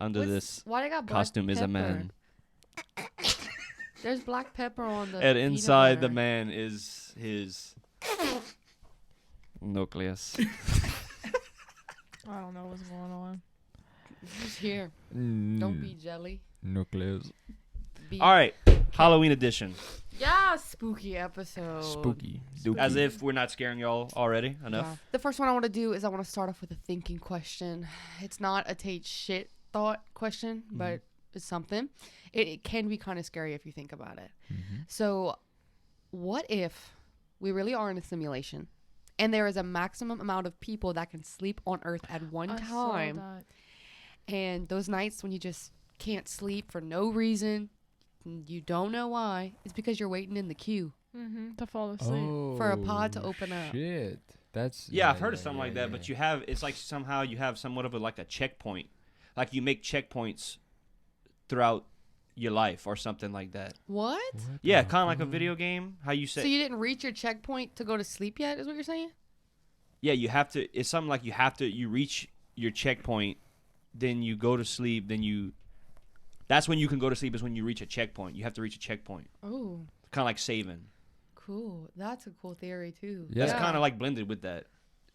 Under this Why they got black costume is a pepper? man. There's black pepper on the And peanut inside the butter. man is his nucleus. I don't know what's going on. Who's here? Don't be jelly. Nucleus. Be All right, Halloween edition. Yeah, spooky episode. Spooky. As if we're not scaring y'all already enough. Yeah. The first one I want to do is I want to start off with a thinking question. It's not a Tate shit thought question, but it's something. It can be kind of scary if you think about it. So, what if we really are in a simulation and there is a maximum amount of people that can sleep on Earth at one time? And those nights when you just can't sleep for no reason, you don't know why, it's because you're waiting in the queue To fall asleep. for a pod to open up. Shit. That's Yeah, I've heard of something like that, but you have, it's like somehow you have somewhat of like a checkpoint. Like you make checkpoints throughout your life or something like that. What? Yeah, kind of like a video game. How you say? So you didn't reach your checkpoint to go to sleep yet, is what you're saying? Yeah, you have to. It's something like you reach your checkpoint, then you go to sleep, then you. That's when you can go to sleep. Is when you reach a checkpoint. You have to reach a checkpoint. Oh, Kind of like saving. cool. That's a cool theory too. Yeah. That's kind of like blended with that.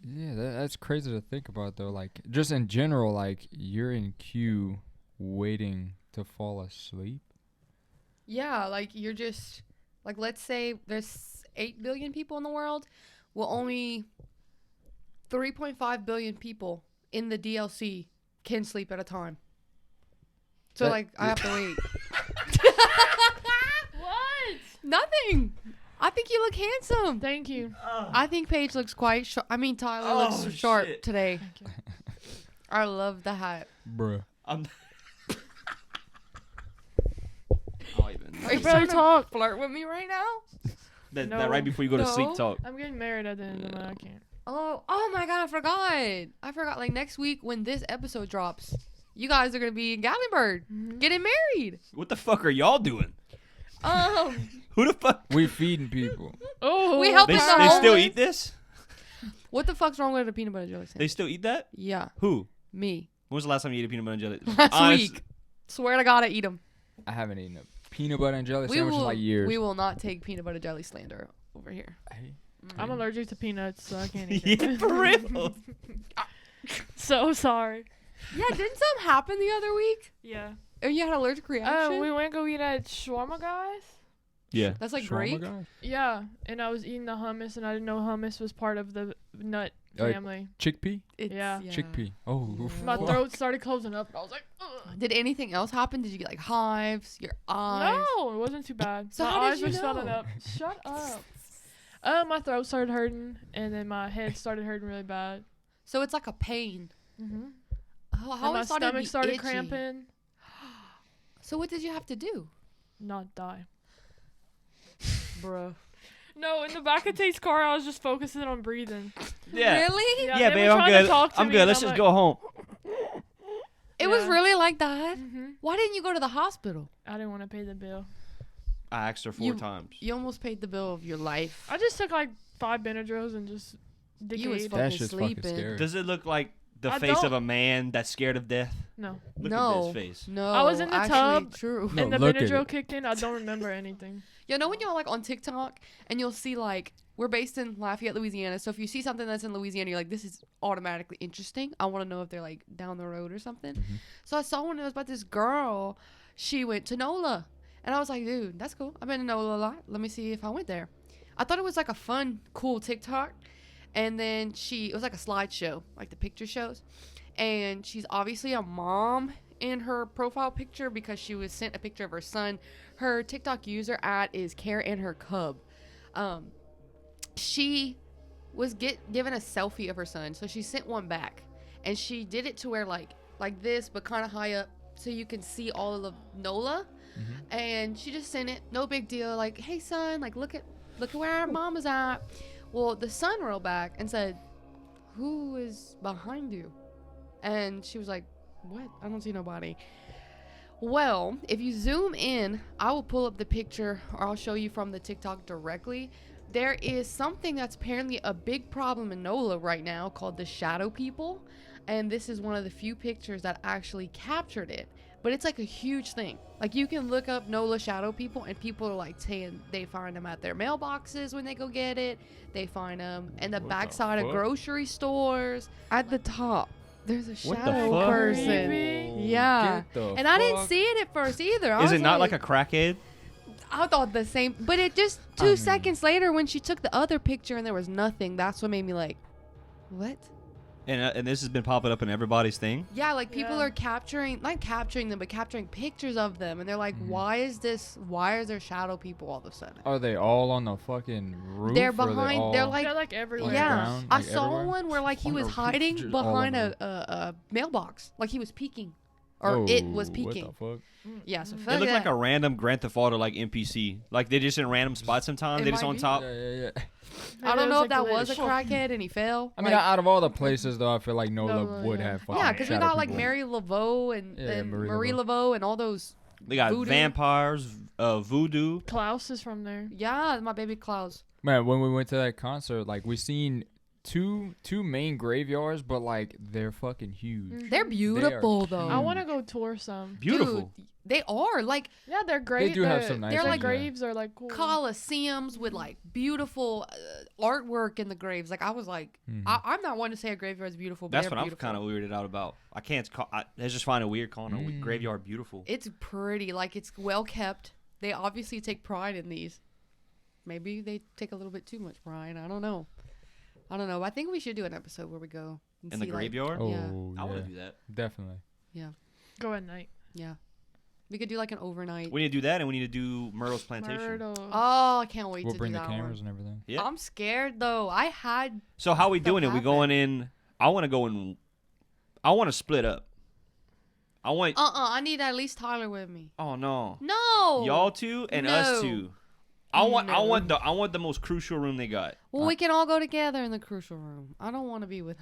Yeah, that's crazy to think about though. Like just in general, like you're in queue waiting to fall asleep. Yeah, like you're just like, let's say there's 8 billion people in the world. Well, only 3.5 billion people in the DLC can sleep at a time. So That- like I have to wait. What? Nothing. I think you look handsome. Thank you. I think Paige looks quite sharp. I mean, Tyler looks sharp shit. today. Thank you. I love the hat. Bruh. I'm. Are you Barely trying to talk. flirt with me right now? That No. right before you go to sleep No. talk. I'm getting married at the end of the month. I can't. Oh my God, I forgot. Like next week when this episode drops, you guys are going to be in Gatlinburg getting married. What the fuck are y'all doing? Who the fuck? We feeding people. Oh, We help They, us they out. still eat this? What the fuck's wrong with a peanut butter jelly They sandwich? still eat that? Yeah, Who? me. When was the last time you ate a peanut butter and jelly? Last Honest- week. Swear to God, I eat them. I haven't eaten a peanut butter and jelly We sandwich in will. like years. We will not take peanut butter jelly slander over here. Hey, I'm allergic to peanuts, so I can't eat Yeah, it. for real. So sorry. Yeah, didn't something happen the other week? Yeah. Oh, you had an allergic reaction? We went go eat at shawarma guys. Yeah. That's like shawarma Greek. guy? Yeah, and I was eating the hummus, and I didn't know hummus was part of the nut Like- family. Chickpea? Yeah. Chickpea. Oh, oof. My Fuck. throat started closing up, and I was like, ugh. Did anything else happen? Did you get like hives? Your eyes? No, it wasn't too bad. So my how did eyes you were swelling know? up. Shut up. My throat started hurting, and then my head started hurting really bad. So it's like a pain. Mm-hmm. Oh, how And my it started to stomach be started itchy. cramping. So what did you have to do? Not die. Bro. No, in the back of Tate's car, I was just focusing on breathing. Yeah. Really? Yeah, Yeah, they babe, were I'm trying to good. talk to I'm me, good. and Let's I'm just like, go home. It was Yeah. really like that? Mm-hmm. Why didn't you go to the hospital? I didn't want to pay the bill. I asked her 4 times. You almost paid the bill of your life. I just took like 5 Benadryls and just You was decayed. fucking That shit's fucking sleeping. scary. Does it look like the I face of don't- a man that's scared of death? No. Look no. at this face. No. I was in the actually, tub. True. No, And the look at Benadryl it. kicked in. I don't remember anything. You know when you're like on TikTok and you'll see like, we're based in Lafayette, Louisiana. So if you see something that's in Louisiana, you're like, this is automatically interesting. I want to know if they're like down the road or something. Mhm. So I saw one that was about this girl. She went to NOLA. And I was like, dude, that's cool. I've been to NOLA a lot. Let me see if I went there. I thought it was like a fun, cool TikTok. And then it was like a slideshow, like the picture shows. And she's obviously a mom in her profile picture because she was sent a picture of her son. Her TikTok user is Care and her cub. She was given a selfie of her son, so she sent one back, and she did it to where like this, but kind of high up, so you can see all of NOLA. And she just sent it, no big deal. Like, hey son, like look at where our mom is at. Well, the son wrote back and said, "Who is behind you?" And she was like, "What? I don't see nobody." Well, if you zoom in, I will pull up the picture, or I'll show you from the TikTok directly. There is something that's apparently a big problem in NOLA right now called the shadow people. And this is one of the few pictures that actually captured it. But it's like a huge thing. Like you can look up NOLA shadow people and people are like saying they find them at their mailboxes when they go get it. They find them in the backside of grocery stores. At the top, there's a What the shadow fuck? person. Creepy. Yeah. Get the And I didn't fuck? see it at first either. I Is was it not like a crackhead? I thought the same, but it just I 2 mean- seconds later when she took the other picture and there was nothing, that's what made me like, what? And this has been popping up in everybody's thing. Yeah, like people Yeah. are not capturing them, but capturing pictures of them, and they're like, Mhm. why is there shadow people all of a sudden? Are they all on the fucking roof? They're or are behind- all- they're like- They're like everywhere. Yeah, ground, I like saw everywhere? one where like he On was the hiding pictures all behind over. a mailbox, like he was peeking, or it was Oh, peeking. What the fuck? Yeah, so It It fuck looked like that. a random Grand Theft Auto like NPC. Like they're just in random spots sometimes. It They're just might on be. top. Yeah. I don't know if that was a glitch. crackhead and he fell. I mean, like, out of all the places though, I feel like NOLA NOLA, would yeah. have. yeah, fucking because we shadow got like people. Mary Laveau and, Yeah, and Marie Marie Laveau. Laveau and all those. They got Voodoo. vampires, voodoo. Klaus is from there. Yeah, my baby Klaus. Man, when we went to that concert, like we seen two main graveyards, but like they're fucking huge. They're beautiful though. I want to go tour some. Beautiful. Dude, they are like Yeah, they're great. do have some nice They're Their like- graves are like cool. coliseums with like beautiful artwork in the graves. Like I was like, Mhm. I'm not one to say a graveyard is beautiful, but That's they're what I'm beautiful. kind of weirded out about. I can't. I just find it weird calling a graveyard beautiful. It's pretty, like it's well kept. They obviously take pride in these. Maybe they take a little bit too much pride. I don't know. I think we should do an episode where we go and In the see, like- graveyard? Oh, Yeah. I want yeah, to do that. definitely. Go at night. yeah. We could do like an overnight. We need to do that, and we need to do Myrtles Plantation. Myrtles. Oh, I can't wait We'll to bring do the that cameras one. and everything. Yeah. I'm scared though. I had So how we Stuff doing it? We happen. going in? I want to go in. I want to split up. I want. I need at least Tyler with me. Oh no. No. Y'all two and us No. two. I want No. I want the most crucial room they got. Well, we can all go together in the crucial room. I don't want to be with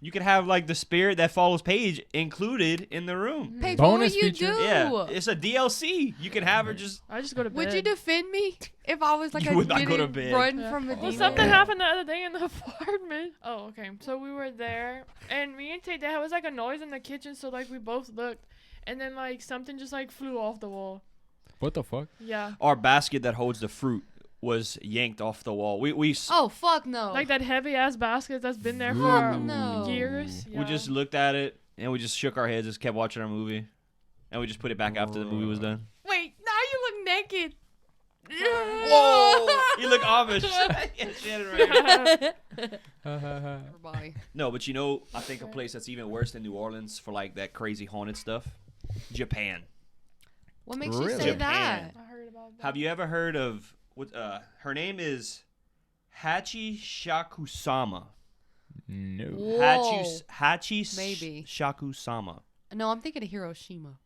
You could have like the spirit that follows Paige included in the room. Paige, what would Bonus you feature? do? Yeah, it's a DLC. You can have her just. I just go to bed. Would you defend me if I was like You a would not go to getting bed. run Yeah. from a Well, demon? something happened the other day in the apartment. Oh, okay. So we were there, and me and Tay, there was like a noise in the kitchen, so like we both looked, and then like something just like flew off the wall. What the fuck? Yeah. Our basket that holds the fruit was yanked off the wall. We Oh fuck no! Like that heavy ass basket that's been there Fuck for no. years. Yeah. we just looked at it and we just shook our heads, just kept watching our movie, and we just put it back after the movie was done. Wait, now you look naked. Whoa! You look Amish. Yeah, Shannon right here. Everybody. No, but you know, I think a place that's even worse than New Orleans for like that crazy haunted stuff. Japan. What makes you Really? say Japan. that? I heard about that. Have you ever heard of what? Her name is Hachi Shakusama. No. Whoa. Hachi Maybe. Shakusama. No, I'm thinking of Hiroshima.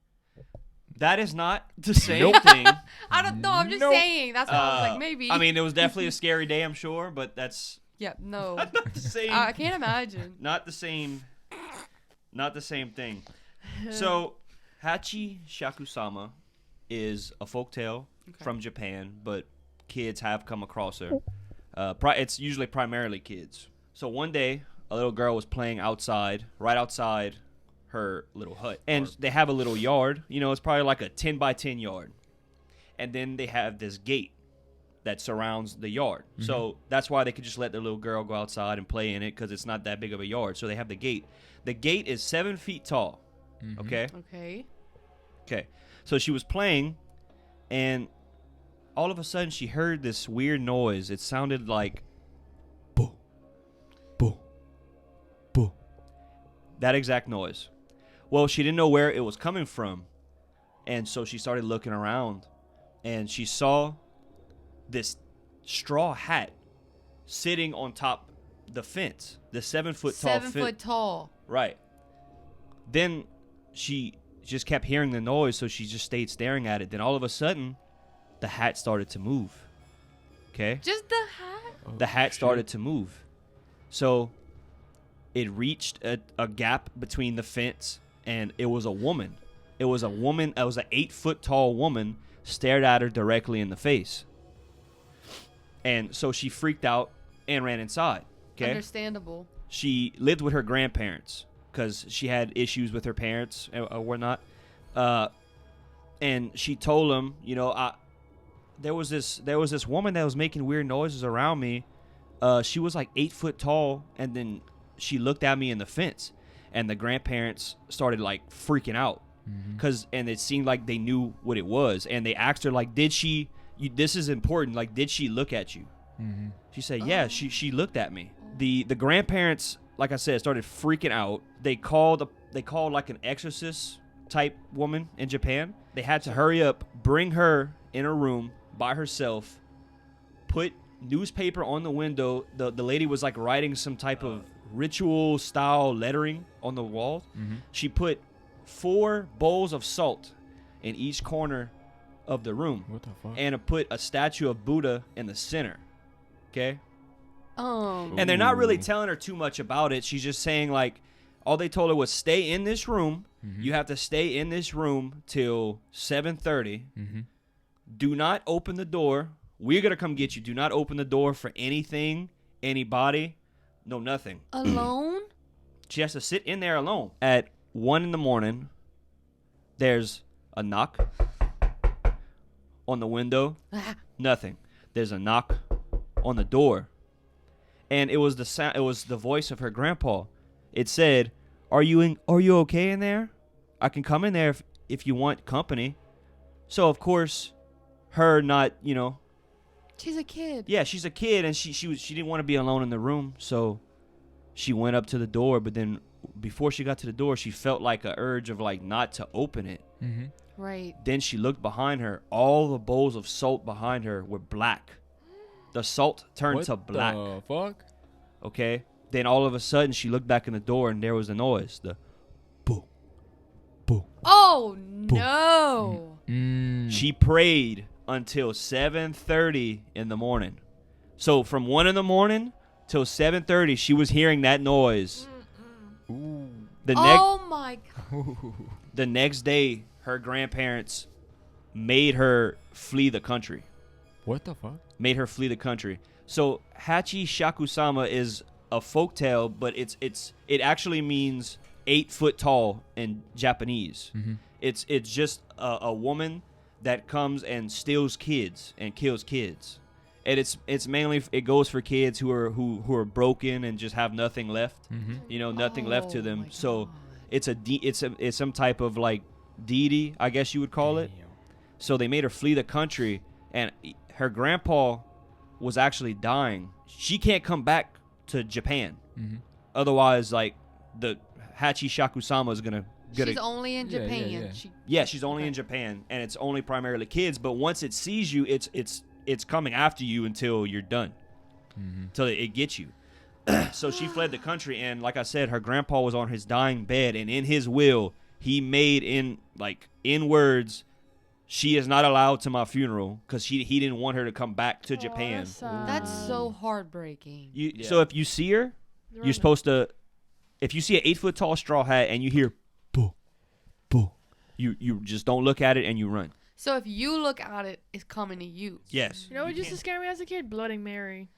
That is not the same Nope. thing. I don't know. I'm just Nope. saying. That's why I was like, maybe. I mean, it was definitely a scary day, I'm sure, but that's yeah, no. not the same. I can't imagine. Not the same. Not the same thing. So, Hachi Shakusama is a folktale Okay. from Japan, but kids have come across her. It's usually primarily kids. So one day, a little girl was playing outside, right outside her little hut, and they have a little yard. You know, it's probably like a 10 by 10 yard, and then they have this gate that surrounds the yard. So that's why they could just let the little girl go outside and play in it, because it's not that big of a yard. So they have the gate. The gate is 7 feet tall. Okay. Okay. Okay. So she was playing, and all of a sudden she heard this weird noise. It sounded like boo, boo, boo. That exact noise. Well, she didn't know where it was coming from, and so she started looking around, and she saw this straw hat sitting on top the fence, the 7 foot tall 7 foot tall. Right. Then she just kept hearing the noise, so she just stayed staring at it. Then all of a sudden, the hat started to move. Okay? Just the hat. The hat started to move. So it reached a gap between the fence, and it was a woman. It was a woman. It was an 8 foot tall woman stared at her directly in the face. And so she freaked out and ran inside. Okay. Understandable. She lived with her grandparents because she had issues with her parents or whatnot. And she told them, you know, there was this woman that was making weird noises around me. She was like 8 foot tall, and then she looked at me in the fence, and the grandparents started like freaking out and it seemed like they knew what it was, and they asked her like, did she? This is important. Like, did she look at you? She said, yeah, she looked at me. The grandparents, like I said, started freaking out. They called like an exorcist type woman in Japan. They had to hurry up, bring her in a room by herself, put newspaper on the window. The lady was like writing some type of ritual style lettering on the wall. She put 4 bowls of salt in each corner of the room. What the fuck? And put a statue of Buddha in the center. Okay? And And they're not really Ooh. telling her too much about it. She's just saying like, all they told her was stay in this room. You have to stay in this room till 7:30. Do not open the door. We're going to come get you. Do not open the door for anything, anybody, no nothing. alone? She has to sit in there alone. At 1 in the morning, there's a knock on the window. Nothing. There's a knock on the door. And it was the sound. It was the voice of her grandpa. It said, "Are you okay in there? I can come in there if you want company." So of course, her not, you know, She's a kid. yeah, she's a kid, and she didn't want to be alone in the room, so she went up to the door. But then before she got to the door, she felt like a urge of like not to open it. Right. Then she looked behind her. All the bowls of salt behind her were black. The salt turned to black. What the fuck? Okay. Then all of a sudden, she looked back in the door, and there was a noise. The boo, boo. Oh no. She prayed until 7:30 in the morning. So from 1 in the morning till 7:30, she was hearing that noise. Ooh. Oh my god. The next day, her grandparents made her flee the country. What the fuck? Made her flee the country. So Hachi Shakusama is a folktale, but it actually means 8 foot tall in Japanese. It's just a woman that comes and steals kids and kills kids, and it's mainly, it goes for kids who are broken and just have nothing left. You know, nothing left to Oh them. my So God. it's some type of like deity, I guess you would call it. So they made her flee the country, and her grandpa was actually dying. She can't come back to Japan. Otherwise, like, the Hachi Shakusama is gonna She's only in Yeah, yeah, Japan. yeah. she's only Okay. in Japan, and it's only primarily kids. But once it sees you, it's coming after you until you're done, till it gets you. So she fled the country, and like I said, her grandpa was on his dying bed, and in his will, he made in words, "She is not allowed to my funeral," because he didn't want her to come back to Japan. That's so heartbreaking. So if you see her, you're supposed to. If you see an 8 foot tall straw hat and you hear boo, boo, you just don't look at it and you run. So if you look at it, it's coming to you. Yes. You know what used to scare me as a kid? Bloody Mary.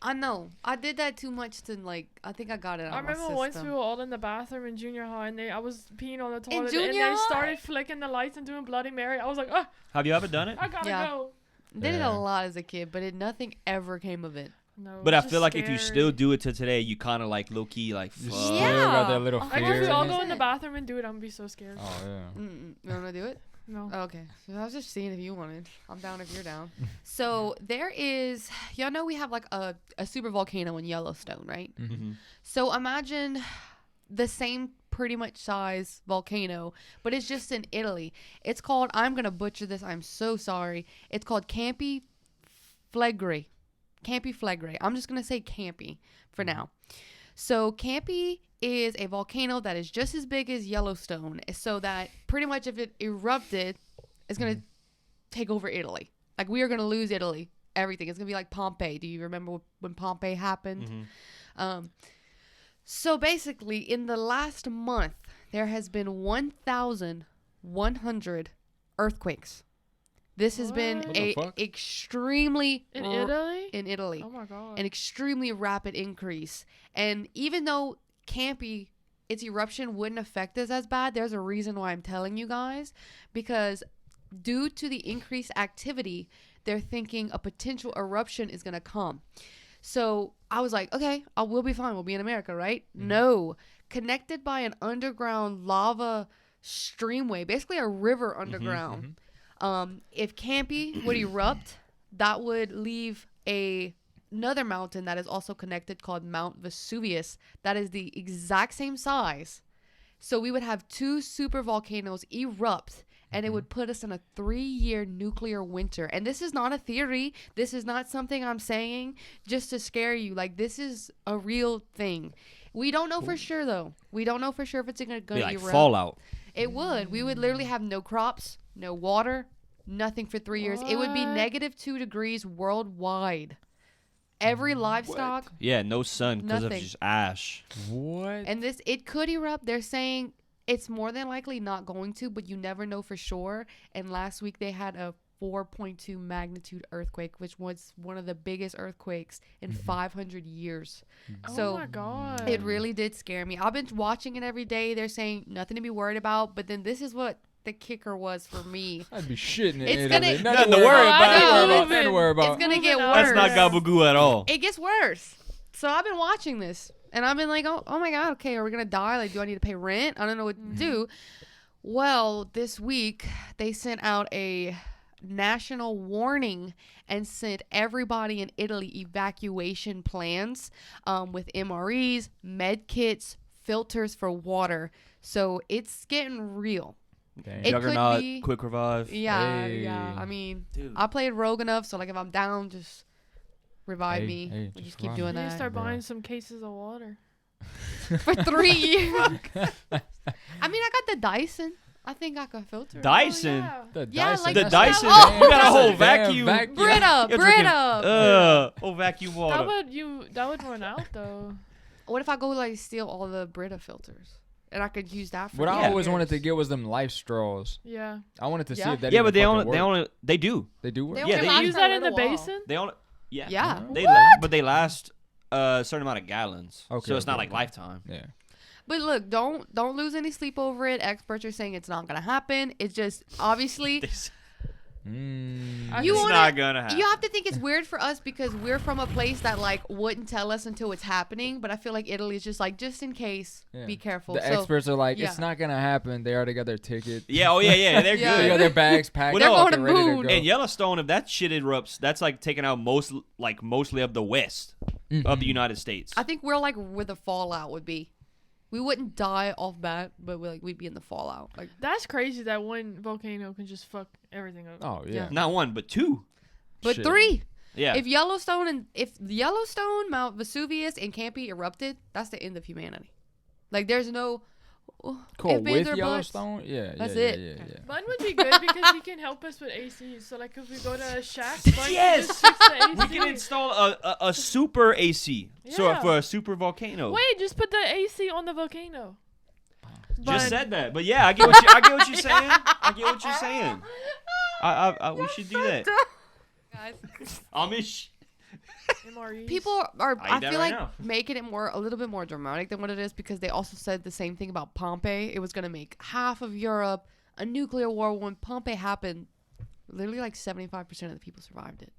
I know. I did that too much to like. I think I got it out I of my remember once we system. were all in the bathroom in junior high, and I was peeing on the toilet, and junior they high? started flicking the lights and doing Bloody Mary. I was like, ah, Have you ever done it? I gotta Yeah. go. Did it Yeah. a lot as a kid, but nothing ever came of it. No, But I it's feel just like if you scary. still do it to today, you kind of like low key like You fuck. still Yeah. got that little Like, Like fear. if we all in go it. in the bathroom and do it, I'm gonna be so scared. Oh yeah. You want to do it? No. Oh, okay. So I was just seeing if you wanted. I'm down if you're down. So there is, y'all know we have like a super volcano in Yellowstone, right? Mhm. So imagine the same pretty much size volcano, but it's just in Italy. It's called, I'm going to butcher this. I'm so sorry. It's called Campi Flegrei. Campi Flegrei. I'm just going to say Campi for now. So Campi is a volcano that is just as big as Yellowstone, so that pretty much if it erupted, it's going to take over Italy. Like, we are going to lose Italy. Everything. It's going to be like Pompeii. Do you remember when Pompeii happened? So basically, in the last month, there has been 1,100 earthquakes. This has been What? What the fuck? extremely In Italy? in Italy. Oh my god. An extremely rapid increase. And even though Campy, its eruption wouldn't affect us as bad, there's a reason why I'm telling you guys. Because due to the increased activity, they're thinking a potential eruption is going to come. So I was like, okay, we'll be fine. We'll be in America, right? No. Connected by an underground lava streamway, basically a river underground. If Campy would erupt, that would leave another mountain that is also connected called Mount Vesuvius that is the exact same size. So we would have 2 super volcanoes erupt, and it would put us in a 3-year nuclear winter. And this is not a theory. This is not something I'm saying just to scare you. Like, this is a real thing. We don't know for sure, though. We don't know for sure if it's going to Be like erupt. Fallout. It would. We would literally have no crops, no water, nothing for 3 years. It would be What? -2 degrees worldwide. Every livestock, Yeah, no sun because of Nothing. just ash. What? and it could erupt. They're saying it's more than likely not going to, but you never know for sure. And last week they had a 4.2 magnitude earthquake, which was one of the biggest earthquakes in 500 years. Oh So my god. it really did scare me. I've been watching it every day. They're saying nothing to be worried about, but then this is what the kicker was for me. I'd be shitting in It's Italy. gonna- Nothing to worry about. Nothing to worry about. It's gonna get Moving worse. on. That's not gabagoo at all. It gets worse. So I've been watching this, and I've been like, oh my god, okay, are we gonna die? Like, do I need to pay rent? I don't know what to do. Well, this week they sent out a national warning and sent everybody in Italy evacuation plans with MREs, med kits, filters for water. So it's getting real. Damn. It could Juggernaut, be- quick revive. Yeah, Hey. yeah. I mean, Dude. I played rogue enough, so like if I'm down, just revive Hey, me. hey, We just just keep run. doing You need to that start Bro. buying some cases of water. for 3 years. I mean, I got the Dyson. I think I can filter. Dyson? Oh, yeah. The Yeah, Dyson. like The the- Dyson. Oh, you got a that's whole Damn vacuum. Brita, You're Brita. drinking, whole vacuum water. That would run out though. What if I go like steal all the Brita filters, and I could use that for? What I Yeah. always wanted to get was them life straws. Yeah. I wanted to see Yeah. if that Yeah, even but they fucking only worked. they do. They do work. They Yeah, only they last Use for that a in the little while. basin? They only yeah. Yeah. They but they last a certain amount of gallons. Okay, So it's not okay, like okay. lifetime. Yeah. But look, don't lose any sleep over it. Experts are saying it's not gonna happen. It's just obviously It's You wanna- not gonna happen. you have to think it's weird for us because we're from a place that like wouldn't tell us until it's happening. But I feel like Italy is just like just in case, Yeah. be careful. The So experts are like, yeah. it's not gonna happen. They already got their ticket. Yeah, yeah, they're Yeah. They good. got their bags packed. Well, They're going to fucking ready moon. go. And Yellowstone, if that shit erupts, that's like taking out mostly of the west of the United States. I think we're like where the fallout would be. We wouldn't die off bat, but we'd be in the fallout. Like That's crazy that one volcano can just fuck everything up. Oh yeah. Yeah. Not one, but two. but Shit. 3. Yeah. If Yellowstone, Mount Vesuvius, and Campy erupted, that's the end of humanity. Like there's no Cool. ifs, ands, With or buts. Yellowstone, yeah. That's yeah, it. Yeah, yeah, Bun would be good because he can help us with AC. So like if we go to a shack, Bun can Yes! just fix the AC. we can install a super AC. So Yeah. for a super volcano. Wait, just put the AC on the volcano. Just Bun. said that. But yeah, I get what you're saying. I get what you're saying. We should do that. Guys. Amish. MREs. People are, I eat I that feel right like, now. making it a little bit more dramatic than what it is because they also said the same thing about Pompeii. It was going to make half of Europe a nuclear war. When Pompeii happened, literally like 75% of the people survived it.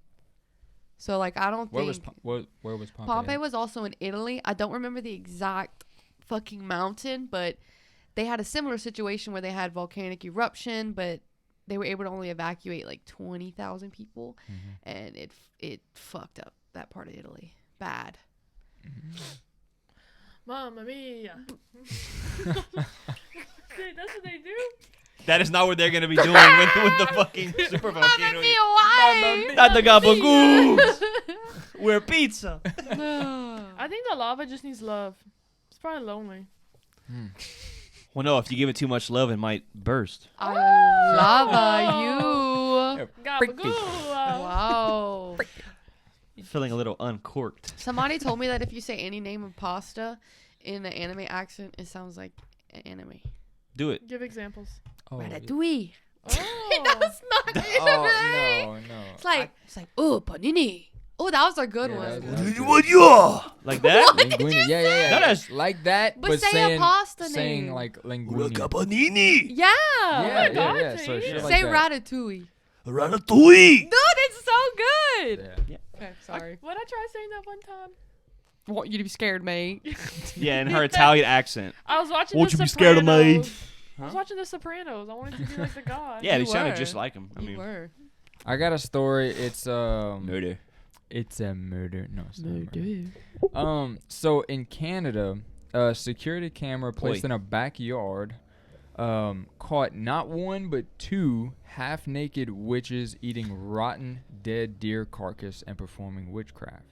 So, like, I don't Where think... was where was Pompeii? Pompeii was also in Italy. I don't remember the exact fucking mountain, but they had a similar situation where they had volcanic eruption, but they were able to only evacuate like 20,000 people, and it fucked up that part of Italy bad. Mamma mia. Dude, that's what they do. That is not what they're gonna be doing with the fucking super volcano. Why? Not the gabagoos. We're pizza. I think the lava just needs love. It's probably lonely. Well, no, if you give it too much love, it might burst. I lava you. Gabagoo. Wow. Feeling a little uncorked. Somebody told me that if you say any name of pasta in an anime accent, it sounds like an anime. Do it. Give examples. Oh, yeah. Ratatouille. Oh. That's not it. Oh no. It's like, oh, panini. Oh, that was a good Yeah, one. that was What you like that? What did Linguini. you Yeah, yeah, yeah. That is- like that, But but say a saying pasta saying name. like linguini. Panini. Yeah. Yeah, God, yeah. So Tate. shit like Say that. ratatouille. Ratatouille. Dude, it's so good. Yeah. Okay, sorry. What I tried saying that one time? Want you to be scared, mate? Yeah, in her Italian accent. I was watching Won't The you be scared of me? Sopranos. I was watching The Sopranos. I wanted to be like the guy. Yeah, You they sounded were. just like him. I You mean, were. I got a story. It's murder. It's a murder. No, it's not a murder. So in Canada, a security camera placed Oi. in a backyard caught not one but two half-naked witches eating rotten dead deer carcass and performing witchcraft.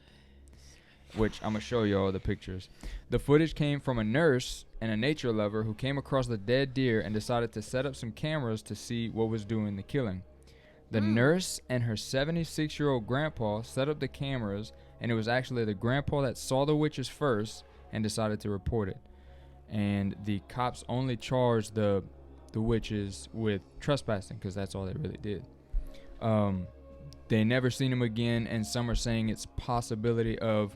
Which I'm gonna show y'all the pictures. The footage came from a nurse and a nature lover who came across the dead deer and decided to set up some cameras to see what was doing the killing. The nurse and her 76-year-old grandpa set up the cameras, and it was actually the grandpa that saw the witches first and decided to report it. And the cops only charged the witches with trespassing because that's all they really did. They never seen them again, and some are saying it's possibility of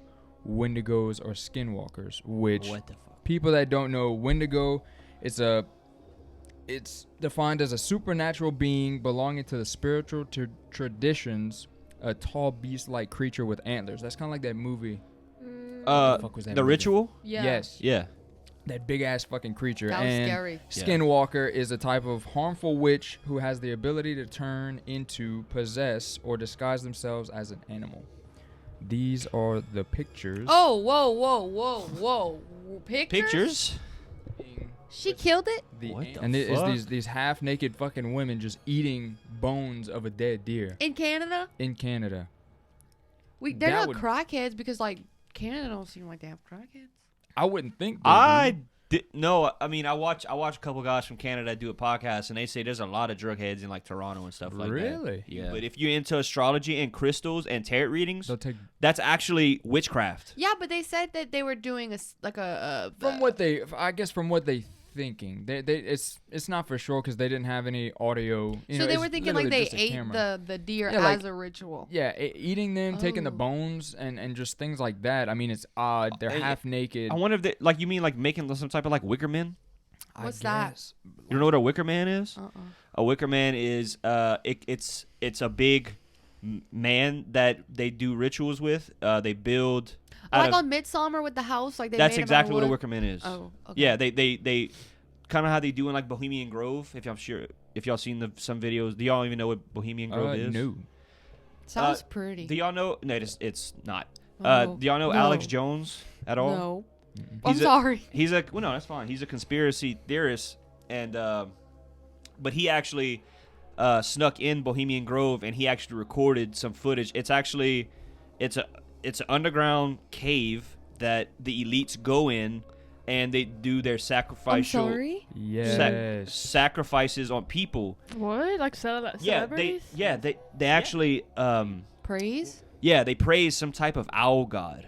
Wendigos or skinwalkers, which What the fuck? people that don't know, Wendigo, it's defined as a supernatural being belonging to the spiritual traditions, a tall beast-like creature with antlers. That's kind of like that movie. the fuck was that The movie? Ritual. Yeah. Yes, Yeah. that big ass fucking creature. That was and scary. Skinwalker is a type of harmful witch who has the ability to turn into, possess, or disguise themselves as an animal. These are the pictures. Oh, whoa. Pictures? She killed it? What the and it's fuck? these half-naked fucking women just eating bones of a dead deer In Canada? in Canada. They're That not would- crackheads because, like, Canada don't seem like they have crackheads. I wouldn't think. They I do. did no. I mean, I watch a couple guys from Canada do a podcast, and they say there's a lot of drug heads in like Toronto and stuff like that. Really? Yeah. But if you're into astrology and crystals and tarot readings, They'll take that's actually witchcraft. Yeah, but they said that they were doing from what they. I guess from what they thinking. It's not for sure because they didn't have any audio. So they were thinking like they ate the deer Yeah, as a ritual. Yeah, eating them, taking the Oh. bones, and just things like that. I mean, it's odd. They're half naked. I wonder if they, like, you mean like making some type of like wicker man? What's that? You don't know what a wicker man is? Uh-uh. A wicker man is it's a big man that they do rituals with. They build. out Like of- on Midsummer with the house, like they that's made exactly what a wood? wicker man is. Oh, okay. Yeah, they kind of how they do in like Bohemian Grove. If y'all seen some videos, do y'all even know what Bohemian Grove is? No. Sounds pretty. Do y'all know? No, it's not. Oh, Do y'all know no. Alex Jones at all? No. He's I'm a- sorry. He's no, that's fine. He's a conspiracy theorist, and but he actually snuck in Bohemian Grove, and he actually recorded some footage. It's actually it's an underground cave that the elites go in, and they do their I'm sacrificial sorry. Yes. sacrifices on people. What? Like celebrities? They actually Praise. they praise some type of owl god.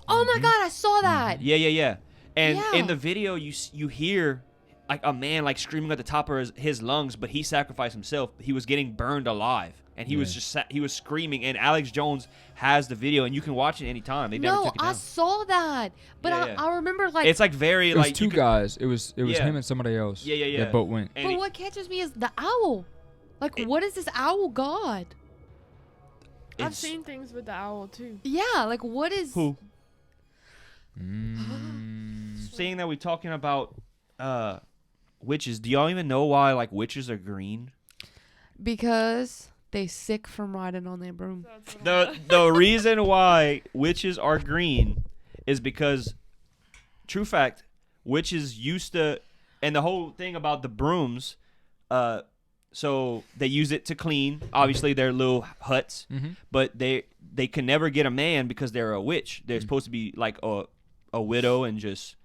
Oh my God, I saw that. Yeah. And Yeah. in the video, you hear like a man like screaming at the top of his lungs, but he sacrificed himself. He was getting burned alive, and he was just he was screaming. And Alex Jones has the video, and you can watch it anytime. They never No, took it I down. saw that, but Yeah. I remember like. It's like very It was like two you could- guys. It was Yeah. him and somebody else. Yeah. That boat went. and But he- what catches me is the owl. Like, what is this owl god? I've it's- seen things with the owl too. Yeah, like what is? who Mm. saying that we're talking about witches. Do y'all even know why like witches are green? Because they sick from riding on their broom. That's what I'm- The reason why witches are green is because, true fact, witches used to, and the whole thing about the brooms, so they use it to clean. Obviously, they're little huts, but they can never get a man because they're a witch. They're supposed to be like a widow and just.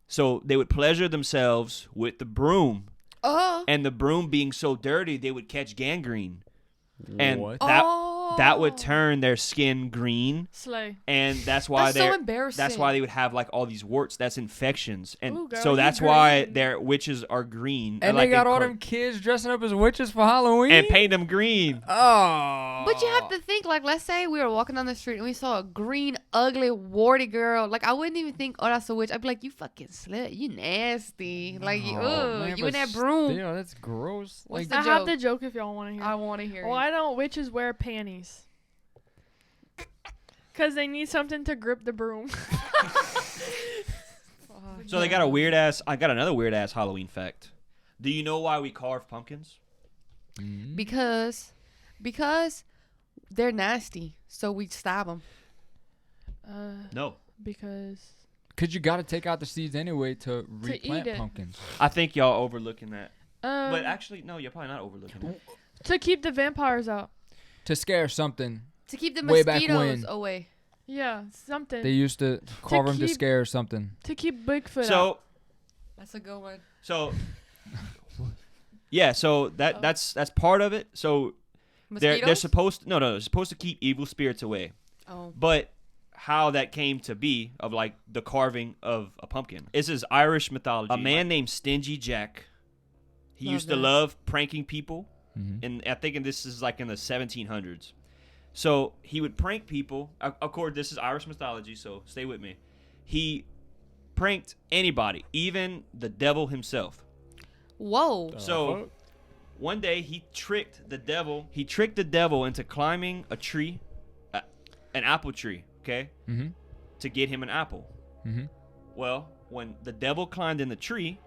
So they would pleasure themselves with the broom, Oh. and the broom being so dirty, they would catch gangrene. And What? that that would turn their skin green, Slay. and that's why That's so embarrassing. That's why they would have like all these warts. That's infections, and Ooh, girl, so you that's why green. their witches are green. And like they got in all car- them kids dressing up as witches for Halloween. and paint them green. Oh. But you have to think, like, let's say we were walking down the street and we saw a green, ugly, warty girl. Like, I wouldn't even think, oh, that's a witch. I'd be like, you fucking slut. You nasty. Like, you, Man, you in but that broom. Still, that's gross. What's Like, the I have joke? the joke if y'all want to hear. I want to hear Why it. don't witches wear panties? Because they need something to grip the broom. So they got a weird ass. I got another weird ass Halloween fact. Do you know why we carve pumpkins? Because they're nasty, so we stab them. No. Because Because you got to take out the seeds anyway to replant it. pumpkins. I think y'all overlooking that. But but actually, no, you're probably not overlooking it. to keep the vampires out. To scare something. To keep the Way back mosquitoes when. away. Yeah, something. They used to carve them to keep- scare something. to keep Bigfoot out. So, That's a good one. so, yeah. So that's part of it. So they're Mosquitoes? supposed they're supposed to keep evil spirits away. Oh. But how that came to be of like the carving of a pumpkin. This is Irish mythology. A man named Stingy Jack. He Love used to that. love pranking people, Mm-hmm. and I think this is like in the 1700s. So he would prank people. Of course, this is Irish mythology, so stay with me. He pranked anybody, even the devil himself. Whoa. So one day he tricked the devil. He tricked the devil into climbing a tree, an apple tree, okay, Mm-hmm. to get him an apple. Mm-hmm. Well, when the devil climbed in the tree,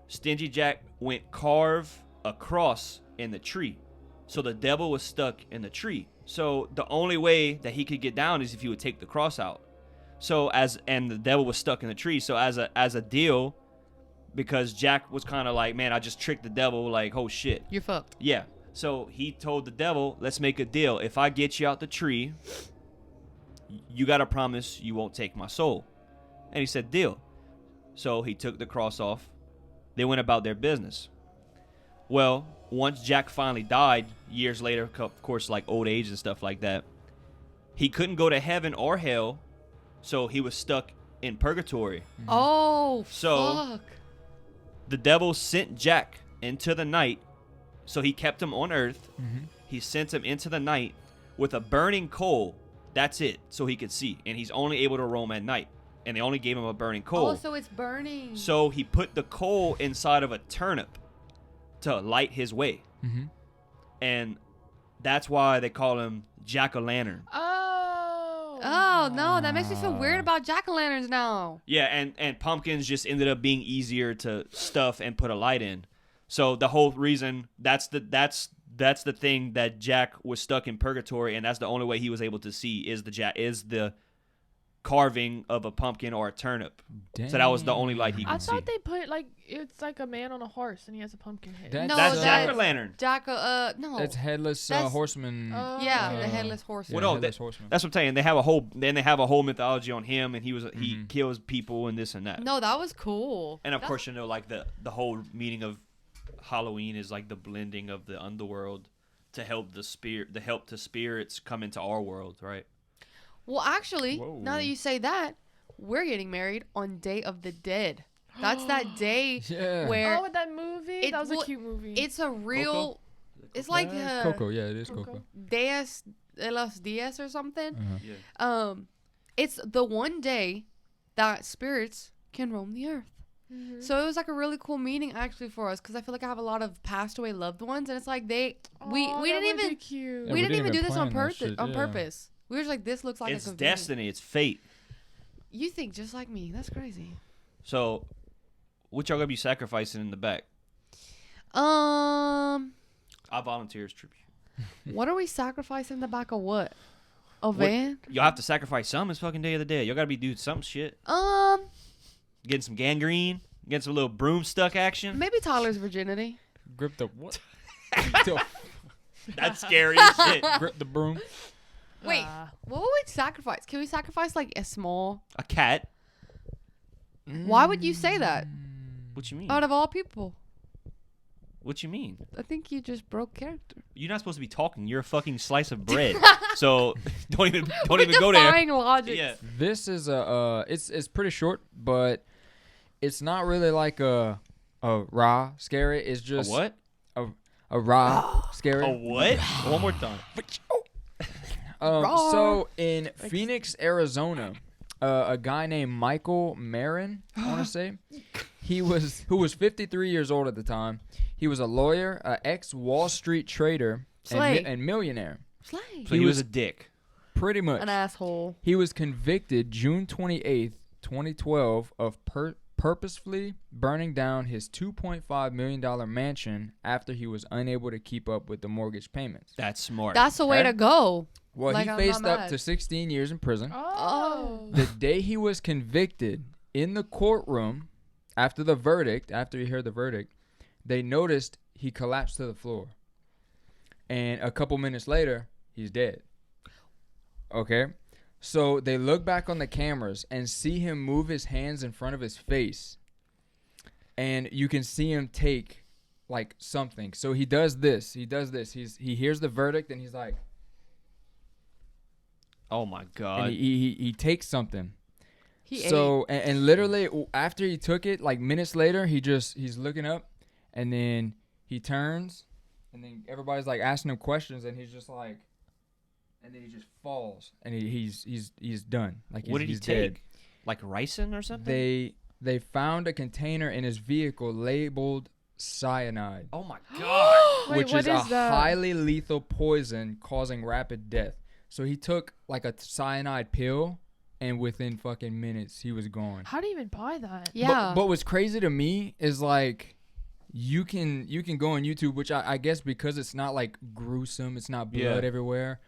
Stingy Jack went carve a cross in the tree. So the devil was stuck in the tree. So the only way that he could get down is if he would take the cross out. So and the devil was stuck in the tree. So as a deal, because Jack was kind of like, man, I just tricked the devil, like, oh shit. You're fucked. Yeah. So he told the devil, let's make a deal. If I get you out the tree, you got to promise you won't take my soul. And he said, deal. So he took the cross off. They went about their business. Well, once Jack finally died, years later, of course, like old age and stuff like that, he couldn't go to heaven or hell, so he was stuck in purgatory. Oh, So- fuck. The devil sent Jack into the night, so he kept him on earth. Mm-hmm. He sent him into the night with a burning coal. That's it, so he could see. And he's only able to roam at night. And they only gave him a burning coal. Oh, so it's burning. So he put the coal inside of a turnip to light his way. Mm-hmm. And that's why they call him Jack-o'-lantern. Oh, no. That makes me feel weird about jack-o'-lanterns now. Yeah, and pumpkins just ended up being easier to stuff and put a light in. So the whole reason, that's the thing that Jack was stuck in purgatory, and that's the only way he was able to see is the carving of a pumpkin or a turnip. So that was the only light he I could see. thought they put like it's like a man on a horse and he has a pumpkin head. That- No, That's that's- Jack-o'-lantern. No. That's headless That's- horseman. yeah, the uh, headless horse. Yeah, Well, no, headless horseman. That's what I'm saying. They have a whole mythology on him, and he Mhm. kills people and this and that. No, that was cool. And of That's- course, you know, like the whole meaning of Halloween is like the blending of the underworld to help the spirits come into our world, right? Well, actually, Whoa. now that you say that, we're getting married on Day of the Dead. That's that day Yeah. where Oh, with that movie? That was a cute movie. it's a real. It's like Coco. Yeah, it is Coco. Coco. Dias de los Dias or something. Uh-huh. Yeah. It's the one day that spirits can roam the earth. Mhm. So it was like a really cool meaning actually for us because I feel like I have a lot of passed away loved ones, and it's like we Aw, we that didn't would be even cute. Yeah, we didn't even do this on plan that purpose. shit, On yeah. purpose, we were just like, this looks like It's a convenient. destiny. It's fate. You think just like me? That's crazy. So, what y'all gonna be sacrificing in the back? I I volunteer as tribute. What are we sacrificing in the back of what? A van? Y'all have to sacrifice some. It's fucking Day of the Dead. Y'all gotta be doing some shit. Getting some gangrene. Getting some little broomstick action. Maybe Tyler's virginity. Grip the what? That's scary as shit. Grip the broom. Wait, Ah. what would we sacrifice? Can we sacrifice like a small? A cat. Why would you say that? What you mean? Out of all people, What you mean? I think you just broke character. You're not supposed to be talking. You're a fucking slice of bread. So don't even We're go there. defying logic. Yeah. This is it's pretty short, but it's not really like a raw scary. It's A just what? a raw scary. A what? One more time. So in Phoenix, Arizona, a guy named Michael Marin, I want to say, who was 53 years old at the time. He was a lawyer, an ex-Wall Street trader, Slay. and millionaire. Slay. So he was a dick. Pretty much. An asshole. He was convicted June 28th, 2012, of purposefully burning down his $2.5 million mansion after he was unable to keep up with the mortgage payments. That's smart. That's the way Okay. to go. Well, Like, he I'm faced not up mad. to 16 years in prison. Oh. The day he was convicted, in the courtroom, after he heard the verdict, they noticed he collapsed to the floor. And a couple minutes later, he's dead. Okay? So they look back on the cameras and see him move his hands in front of his face. And you can see him take, like, something. So he does this. He hears the verdict and he's like, Oh my god. and he takes something. He So and literally after he took it, like minutes later, he's looking up, and then he turns, and then everybody's like asking him questions, and he's just like, and then he just falls, and he's done. Like What did he he's take? dead. Like ricin or something? They found a container in his vehicle labeled cyanide, Oh my god. Wait, which what is a is that? highly lethal poison causing rapid death. So he took like a cyanide pill, and within fucking minutes he was gone. How do you even buy that? Yeah. But what's crazy to me is like you can go on YouTube, which I guess because it's not like gruesome, it's not blood Yeah. everywhere.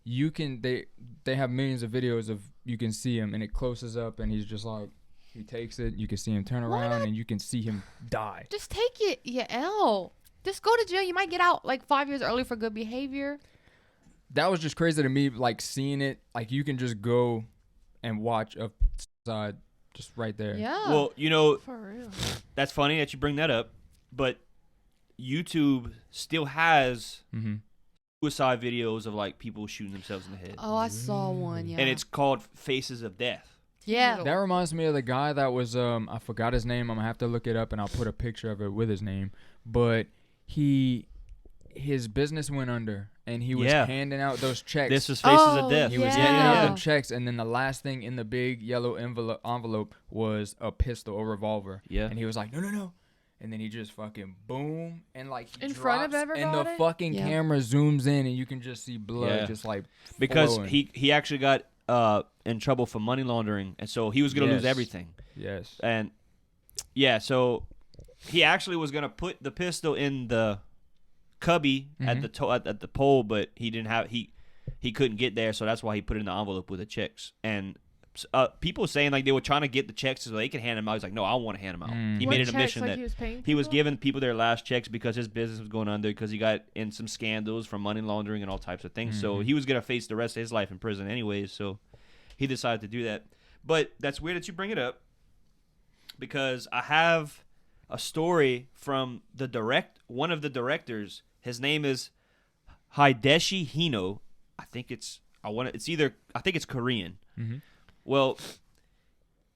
You can they have millions of videos of you can see him and it closes up and he's just like he takes it. You can see him turn Why around not? and you can see him die. Just take it, you L. Just go to jail. You might get out like 5 years early for good behavior. That was just crazy to me. Like seeing it, like you can just go and watch a side just right there. Yeah. Well, you know, For real. that's funny that you bring that up, but YouTube still has Mm-hmm. suicide videos of like people shooting themselves in the head. Oh, I saw one. Yeah. And it's called Faces of Death. yeah. That reminds me of the guy that was I forgot his name. I'm gonna have to look it up and I'll put a picture of it with his name. But his business went under and he was Yeah. handing out those checks. This is Faces Oh, of Death. he was yeah. handing out Yeah. them checks, and then the last thing in the big yellow envelope was a pistol, a revolver. Yeah. And he was like, no. And then he just fucking boom, and like he In front of drops, and the everybody? fucking Yeah. camera zooms in, and you can just see blood Yeah. just like Because flowing. he actually got in trouble for money laundering, and so he was gonna lose Yes. everything. Yes. And yeah, so he actually was gonna put the pistol in the cubby at Mhm. the at the pole, but he didn't have he couldn't get there, so that's why he put it in the envelope with the checks. And people saying like they were trying to get the checks so they could hand them out. He's like, no, I want to hand them out. Mm. He What made it a checks? mission Like that he was paying he was people? giving people their last checks because his business was going under because he got in some scandals from money laundering and all types of things. So Mhm. he was gonna face the rest of his life in prison anyways. So he decided to do that. But that's weird that you bring it up because I have a story from one of the directors. His name is Hideshi Hino. I think it's Korean. Mhm. Well,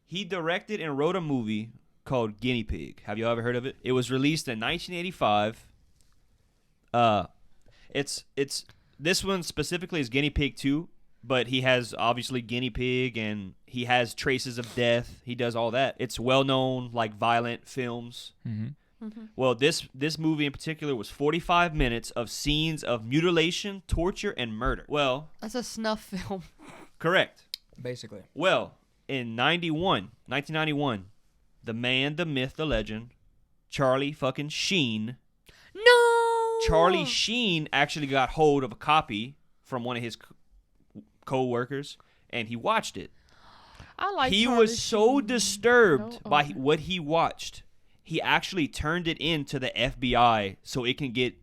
he directed and wrote a movie called Guinea Pig. Have you ever heard of it? It was released in 1985. It's this one specifically is Guinea Pig 2, but he has obviously Guinea Pig and he has traces of death. He does all that. It's well-known like violent films. Mhm. Well, this movie in particular was 45 minutes of scenes of mutilation, torture, and murder. Well, That's a snuff film. correct. Basically. Well, in 1991, the man, the myth, the legend, Charlie fucking Sheen. No. Charlie Sheen actually got hold of a copy from one of his co-workers, and he watched it. I like He Charlie was so Sheen. disturbed No? by Okay. what he watched. He actually turned it in to the FBI so it can get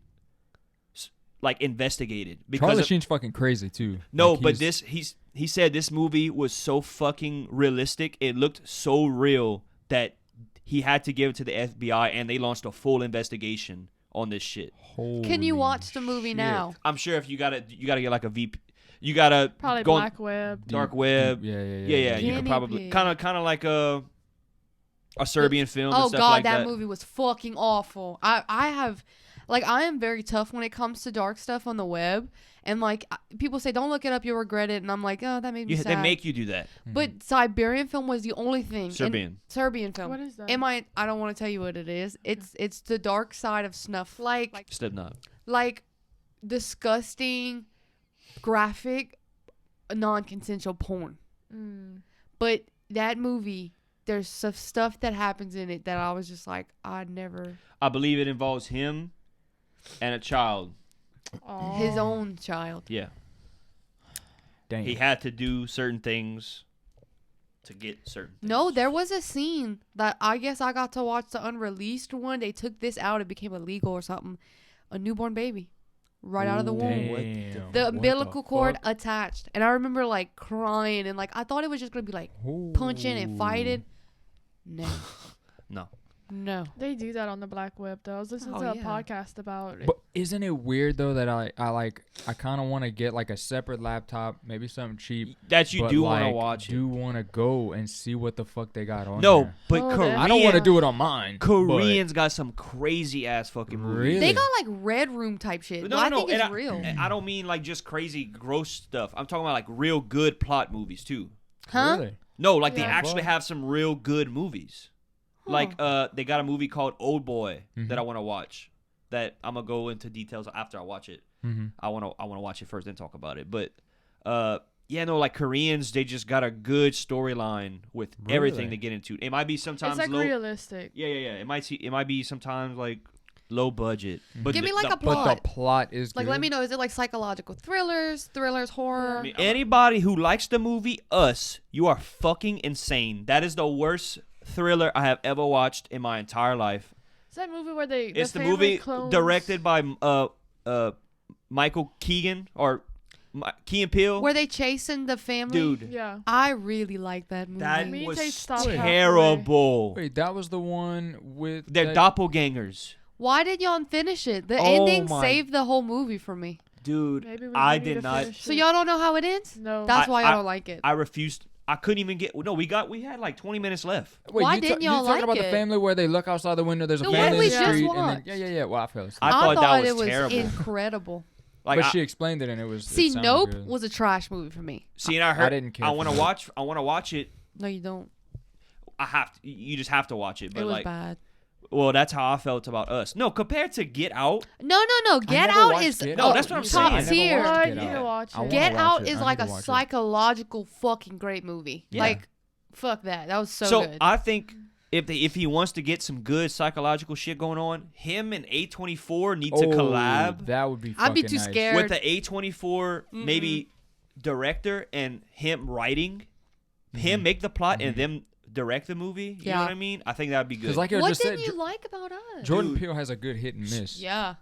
like investigated. Because Charlie of- Sheen's fucking crazy too. no, Like, but he's- he said this movie was so fucking realistic. It looked so real that he had to give it to the FBI, and they launched a full investigation on this shit. Can you watch the movie shit. now? I'm sure if you gotta get like a VP, you gotta Probably go on black web. dark web. Yeah. Yeah. You could Guinea probably pig. kind of like a Serbian film. Oh and stuff God, like that movie was fucking awful. I have, like, I am very tough when it comes to dark stuff on the web, and like people say don't look it up, you'll regret it, and I'm like, oh, that made me sad. They make you do that. But Siberian film was the only thing. and- Serbian. Serbian film. What is that? I don't want to tell you what it is. It's the dark side of snuff. Like Slipknot. disgusting, graphic, non-consensual porn. Mm. But that movie, there's some stuff that happens in it that I was just like, I'd never. I believe it involves him and a child. His own child. Yeah. Damn. He had to do certain things to get certain things. No, there was a scene that I guess I got to watch the unreleased one. They took this out. It became illegal or something. A newborn baby. Right out of the womb. Damn. The What umbilical cord fuck? attached. And I remember like crying and like I thought it was just going to be like punching and fighting. No. No. No. They do that on the black web though. I was listening Oh, to a yeah. podcast about it. But isn't it weird though that I kind of want to get like a separate laptop, maybe something cheap. That you but, do want to like, watch it. do want to go and see what the fuck they got on No, there. but Oh, Korean, that's- I don't want to do it on mine. Koreans got some crazy ass fucking movies. Really? They got like Red Room type shit. No, I no, think and it's real. and I don't mean like just crazy gross stuff. I'm talking about like real good plot movies too. Huh? Really? No, like they Yeah. actually Fuck. have some real good movies. Like they got a movie called Old Boy that I want to watch. That I'm gonna go into details after I watch it. Mm-hmm. I wanna watch it first, then talk about it. But yeah, no, like Koreans, they just got a good storyline with everything Really? they get into. It might be sometimes It's like low. realistic. Yeah. It might be sometimes like low budget. But Give me the- like the- a But plot. the plot is Like, good. let me know. Is it like psychological thrillers, horror? I mean, anybody who likes the movie Us, you are fucking insane. That is the worst thriller I have ever watched in my entire life. It's that movie where they. It's the family movie clones- directed by Michael Keegan or Key and Peele. Were they chasing the family? Dude, Yeah. I really like that movie. that Me and was Tate stopped halfway. terrible. Wait, that was the one with They're that- doppelgangers. Why did y'all finish it? The Oh ending my- saved the whole movie for me. Dude, Maybe we I need did to not. finish So it. y'all don't know how it ends? No. That's why I- y'all don't like it. I refused. I couldn't even get. No, we had like 20 minutes left. Wait, Why you didn't you y'all talking like about it? the family where they look outside the window? There's a The family one we in the just street, and watched. then yeah. Well, I fell asleep. I thought that was it was terrible. incredible. Like, but I, she explained it, and it was. See, it sounded Nope good. was a trash movie for me. see, and I heard. didn't care I for want to that. watch. I want to watch it. No, you don't. I have to. You just have to watch it. But It was like, bad. well, that's how I felt about Us. No, compared to Get Out. No. Get never Out watched is Get No, Out. that's what I'm top saying. I never tier. watched What? Get You need to Out. watch I it. wanna Get watch Out it. is I need like to a watch it. psychological fucking great movie. Yeah. Like, fuck that. That was so So good. I think if he wants to get some good psychological shit going on, him and A24 need to collab That would be. I'd be fucking too nice. scared. with the A24 maybe director and him writing, him make the plot and them direct the movie. You know Yeah. what I mean? I think that would be good. Because like I what just said, didn't you like about us? Jordan Dude. Peele has a good hit and miss. Yeah.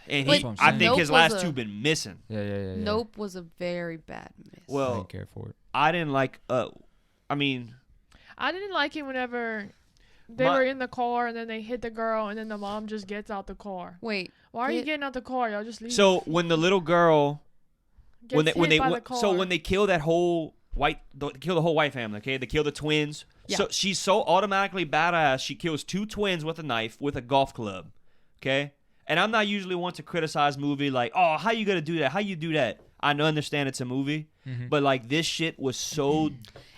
and But he, what I'm I saying. think Nope his was last a- two been missing. Yeah. Nope was a very bad miss. I Well, didn't care for it. I didn't like. I mean, I didn't like it whenever they My- were in the car and then they hit the girl and then the mom just gets out the car. Wait. Why are you Get- getting out the car? Y'all just leave. so when the little girl when Gets they hit by the so car. when they kill that whole kill the whole white family, okay? They kill the twins. Yeah. So she's so automatically badass. She kills two twins with a knife with a golf club, okay? And I'm not usually one to criticize movie like, oh, how you gonna do that? How you do that? I understand it's a movie, but like this shit was so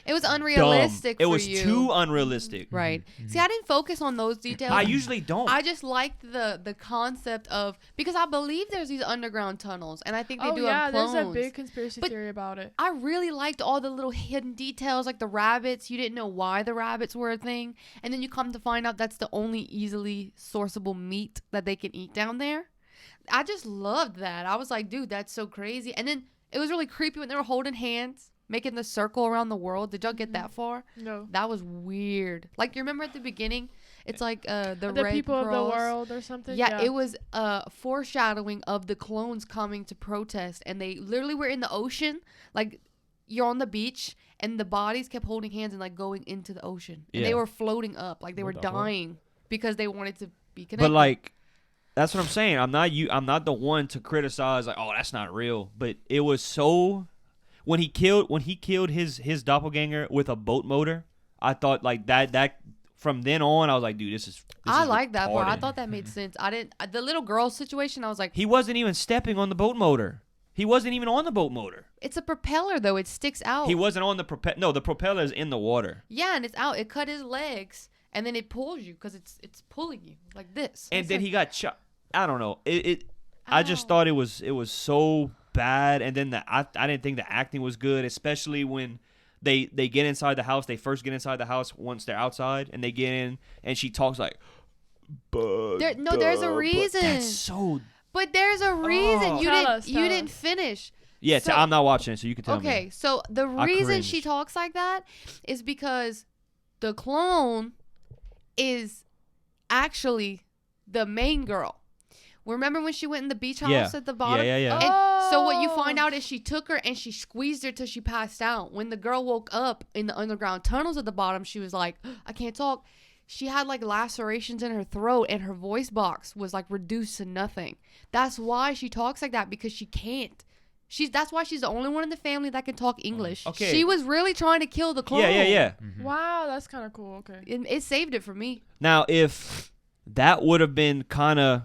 It was dumb. unrealistic It for was you. too unrealistic. Right. See, I didn't focus on those details. I usually don't. I just liked the concept of, because I believe there's these underground tunnels, and I think they oh do yeah, have clones. there's a big conspiracy But- theory about it. I really liked all the little hidden details, like the rabbits. You didn't know why the rabbits were a thing, and then you come to find out that's the only easily sourceable meat that they can eat down there. I just loved that. I was like, dude, that's so crazy. And then it was really creepy when they were holding hands, making the circle around the world. Did y'all get that far? No. That was weird. Like, you remember at the beginning, it's like the The Red people of the Cross. world or something. Yeah, it was foreshadowing of the clones coming to protest, and they literally were in the ocean. Like, you're on the beach, and the bodies kept holding hands and like going into the ocean, and Yeah. they were floating up, like they What were the fuck? dying because they wanted to be connected. But like That's what I'm saying. I'm not the one to criticize like, oh, that's not real. But it was so when he killed his doppelganger with a boat motor. I thought like that from then on, I was like, dude, this is. I is like that part. I retarded. thought that made sense. I didn't. The little girl situation, I was like, He wasn't even stepping on the boat motor. He wasn't even on the boat motor. it's a propeller though. It sticks out. He wasn't on the propeller. No, the propeller is in the water. Yeah, and it's out. It cut his legs, and then it pulls you because it's pulling you like this. And It's then like, he got shot. I don't know. I just Ow. thought it was so bad. And then I didn't think the acting was good, especially when they get inside the house. They first get inside the house once they're outside, and they get in, and she talks like, there's a reason. That's so. But there's a reason. Oh. You Tell didn't. us, You tell didn't us. finish. Yeah, So- I'm not watching it, so you can tell me. Okay, so the I reason she cringed. talks like that is because the clone is actually the main girl. Remember when she went in the beach house Yeah. at the bottom? Yeah. And so what you find Oh. out is she took her and she squeezed her till she passed out. When the girl woke up in the underground tunnels at the bottom, she was like, I can't talk. She had like lacerations in her throat and her voice box was like reduced to nothing. That's why she talks like that, because she can't. That's why she's the only one in the family that can talk English. Okay. She was really trying to kill the clone. Yeah. Wow, that's kind of cool. Okay. It saved it for me. Now, if that would have been kind of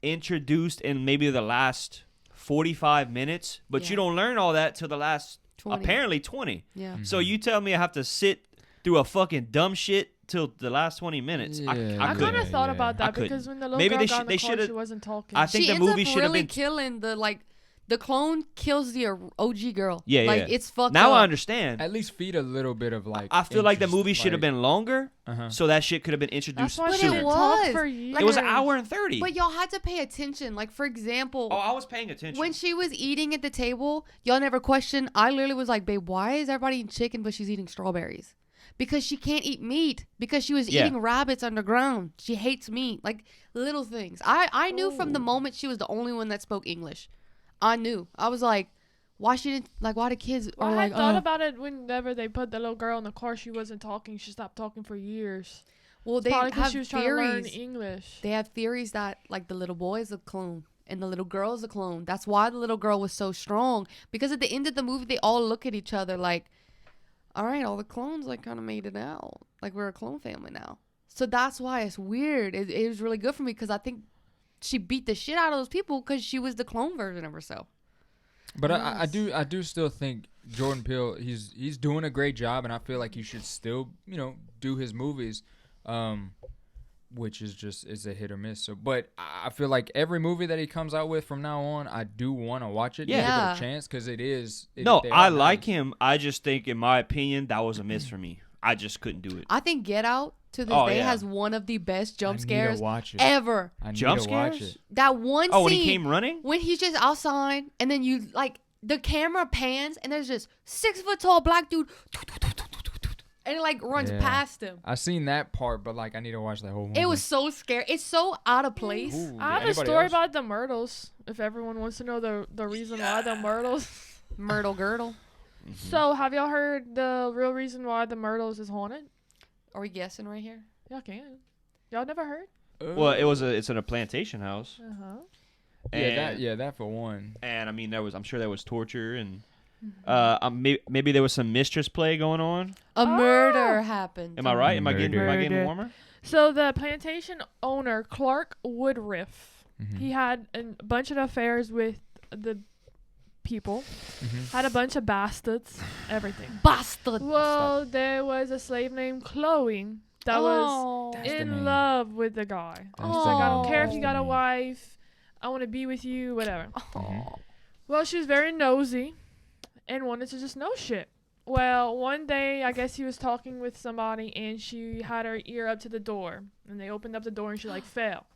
introduced in maybe the last 45 minutes, but Yeah. you don't learn all that till the last 20. apparently 20. Yeah. So you tell me I have to sit through a fucking dumb shit till the last 20 minutes. Yeah. I I kind couldn't. of thought Yeah. about I that couldn't. because when the little Maybe girl they got should- in they the car, shoulda- she wasn't talking. I think she the ends movie up should have really been. killing the clone kills the OG girl. Yeah, like yeah. it's fucked Now up. I understand. At least feed a little bit of like. I feel like the interest, movie should have like- been longer, Uh-huh. so that shit could have been That's introduced why But she it sooner. didn't was. talk for Like, years. It was an hour and 30. But y'all had to pay attention. Like for example, Oh, I was paying attention. when she was eating at the table, y'all never questioned. I literally was like, babe, why is everybody eating chicken but she's eating strawberries? Because she can't eat meat. Because she was Yeah. eating rabbits underground. She hates meat. Like little things. I knew from the moment she was the only one that spoke English. I knew. I was like, why she didn't like? Why the kids Well, are I like? had thought about it whenever they put the little girl in the car. She wasn't talking. She stopped talking for years. Well, they Probably because have she was trying to learn theories. English. They have theories that like the little boy is a clone and the little girl is a clone. That's why the little girl was so strong. Because at the end of the movie, they all look at each other like, all right, all the clones like kind of made it out. Like we're a clone family now. So that's why it's weird. It was really good for me because I think she beat the shit out of those people because she was the clone version of herself. But I Yes. do still think Jordan Peele he's doing a great job, and I feel like he should still do his movies, which is a hit or miss. So, but I feel like every movie that he comes out with from now on, I do want to watch it, Yeah. give it Yeah. a chance because it is. no, they I are like nice. him. I just think, in my opinion, that was a miss for me. I just couldn't do it. I think Get Out to this Oh, day yeah. has one of the best I jump need to scares watch it. ever. I need Jump to watch scares? it. That one Oh, when scene he came running? when he's just outside and then you like the camera pans and there's this 6 foot tall black dude and it like runs Yeah. past him. I seen that part, but like I need to watch the whole movie. It was so scary. It's so out of place. Ooh, I have a anybody story else? about the Myrtles. If everyone wants to know the reason why the Myrtles. Myrtle Girdle. So, have y'all heard the real reason why the Myrtles is haunted? Are we guessing right here? Y'all can. Y'all never heard? Well, it's in a plantation house. Uh huh. And, that for one. And I mean, I'm sure there was torture and Mm-hmm. maybe there was some mistress play going on. A Oh. murder happened. Am I right? Am I getting Murder. warmer? So the plantation owner Clark Woodruff, Mhm. he had a bunch of affairs with the people, Mhm. had a bunch of bastards, everything. Bastard. Well, there was a slave named Chloe that was Oh. That's the in name. love with the guy. That's She's like, I don't Oh. care if you got a name. wife, I want to be with you, whatever. Oh. Well, she was very nosy and wanted to just know shit. Well, one day, I guess he was talking with somebody and she had her ear up to the door. And they opened up the door and she like fell.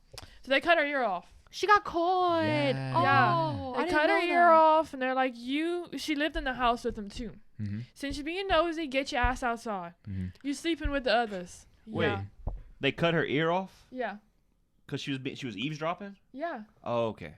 So they cut her ear off. She got caught. Yeah. Oh, They I cut her didn't know ear that. off and they're like, she lived in the house with him too. Mhm. Since you're being nosy, get your ass outside. Mhm. You sleeping with the others. Wait. Yeah. They cut her ear off Yeah. because she was eavesdropping. Yeah. Oh, okay.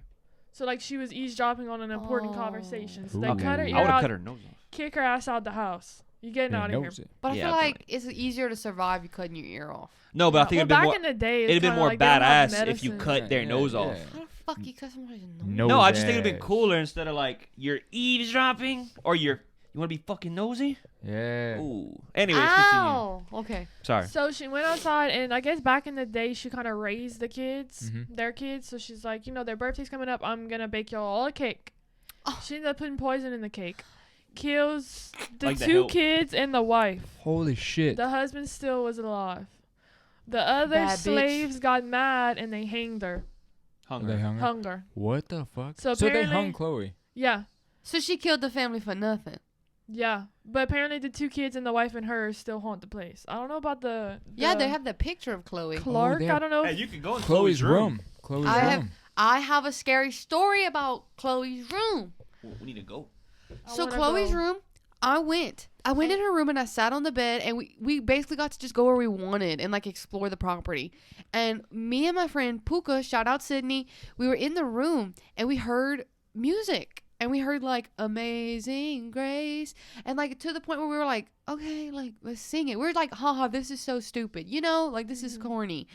So like she was eavesdropping on an important Oh. conversation. So they Ooh. cut her I ear would have out, cut her nose off. kick her ass out the house. You getting Being out of here. nosy. But I Yeah, feel I've done like it's easier to survive you cutting your ear off. No, but I Yeah, think well, it'd been back more. in the day, It'd been kinda more like they don't have badass if you medicine. cut their nose off. How the fuck you cut somebody's nose? No, I just think it'd been Nose cooler instead of like you're eavesdropping or you want to be fucking nosy. Yeah. Ooh. Anyways, continue. Ow. Okay. Sorry. So she went outside, and I guess back in the day, she kind of raised the kids, Mhm. their kids. So she's like, their birthday's coming up. I'm going to bake y'all all a cake. Oh. She ended up putting poison in the cake. Kills the Like the 2 help. kids and the wife. Holy shit. The husband still was alive. The other Bad bitch. slaves got mad, and they hanged her. They Hunger. hung her? Hung her. What the fuck? So they apparently- hung Chloe. Yeah. So she killed the family for nothing. Yeah. But apparently the 2 kids and the wife and her still haunt the place. I don't know about the Yeah, they have the picture of Chloe. Clark. they I have- don't know. Hey, if- you can go in Chloe's room. Chloe's I have- room. I have a scary story about Chloe's room. We need to go. I So wanna Chloe's go. room, I went in her room and I sat on the bed and we basically got to just go where we wanted and like explore the property. And me and my friend Puka, shout out Sydney, we were in the room and we heard music and we heard like Amazing Grace and like to the point where we were like, okay, like let's sing it. We were like, haha, this is so stupid, like this is corny.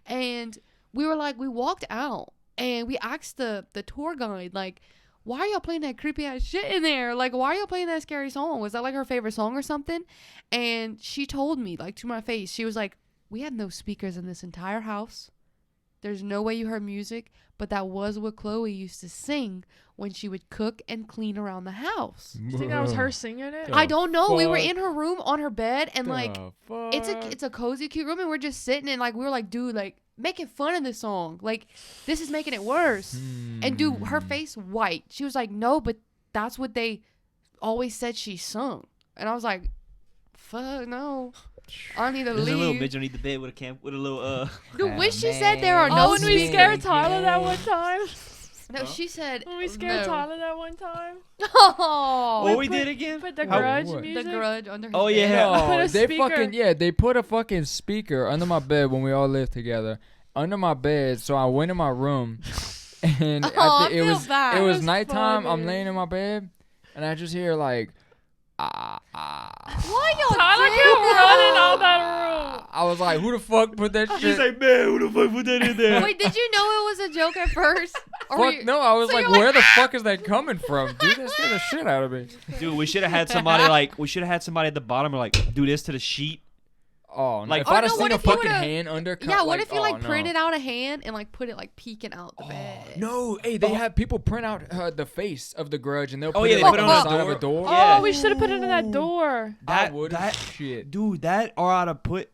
And we were like, we walked out and we asked the tour guide like, why are y'all playing that creepy ass shit in there? Like, why are y'all playing that scary song? Was that like her favorite song or something? And she told me, like, to my face, she was like, we had no speakers in this entire house. There's no way you heard music, but that was what Chloe used to sing when she would cook and clean around the house. You think that was her singing it? The I don't know. We were fuck? in her room on her bed and The like it's a cozy, cute room and we're just sitting and like we were like, dude, like making fun of this song. Like this is making it worse. And dude, her face white. She was like, no, but that's what they always said she sung. And I was like, fuck no. I need to There's a little leave. bitch underneath the bed with a little Dude, when she said there are no Oh, when we speakers. scared Tyler that one time. No, she said When we scared no. Tyler that one time. Oh, What we put- did again? Put the How- grudge what? music. the grudge under his Oh, bed. yeah. Put No, a they speaker- they put a fucking speaker under my bed when we all lived together. Under my bed, so I went in my room, and Oh, I think I it feel was bad. it was That's nighttime. I'm funny. laying in my bed, and I just hear like, Why y'all Tyler did kept running that? out that room. I was like, who the fuck put that She's shit? like, man, who the fuck put that in there? Wait, did you know it was a joke at first? Or were Fuck you- no, I was so like, you're like, where the fuck is that coming from, dude? That scared the shit out of me. Dude, we should have had somebody at the bottom like do this to the sheet. Oh, no. Like- If Oh, I'd no, have what seen a if you fucking would've- hand undercut. Yeah, what if you like oh, no. printed out a hand and like put it like peeking out the bed? No, hey, they have people print out the face of the grudge and they'll Oh, put yeah, it they like put it on on the the side of a door. door. Yeah. Oh, we should have put it in that door. I would have. Shit. Dude, that or I'd have put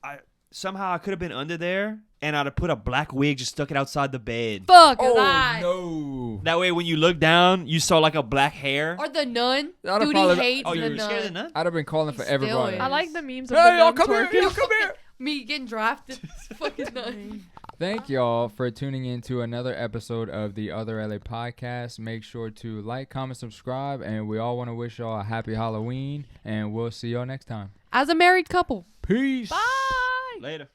somehow I could have been under there and I'd have put a black wig, just stuck it outside the bed. Fuck Oh that. no. That way, when you look down, you saw like a black hair. Or the nun. That'd Dude, probably- he hates Oh, you the were scared of the nun. nun? I'd have been calling He for still everybody. is. I like the memes of Hey, the y'all, nun come here, twerking. y'all, come here. Me getting drafted. Fucking nun. Thank y'all for tuning in to another episode of the Other LA Podcast. Make sure to like, comment, subscribe, and we all want to wish y'all a happy Halloween, and we'll see y'all next time. As a married couple. Peace. Bye. Later.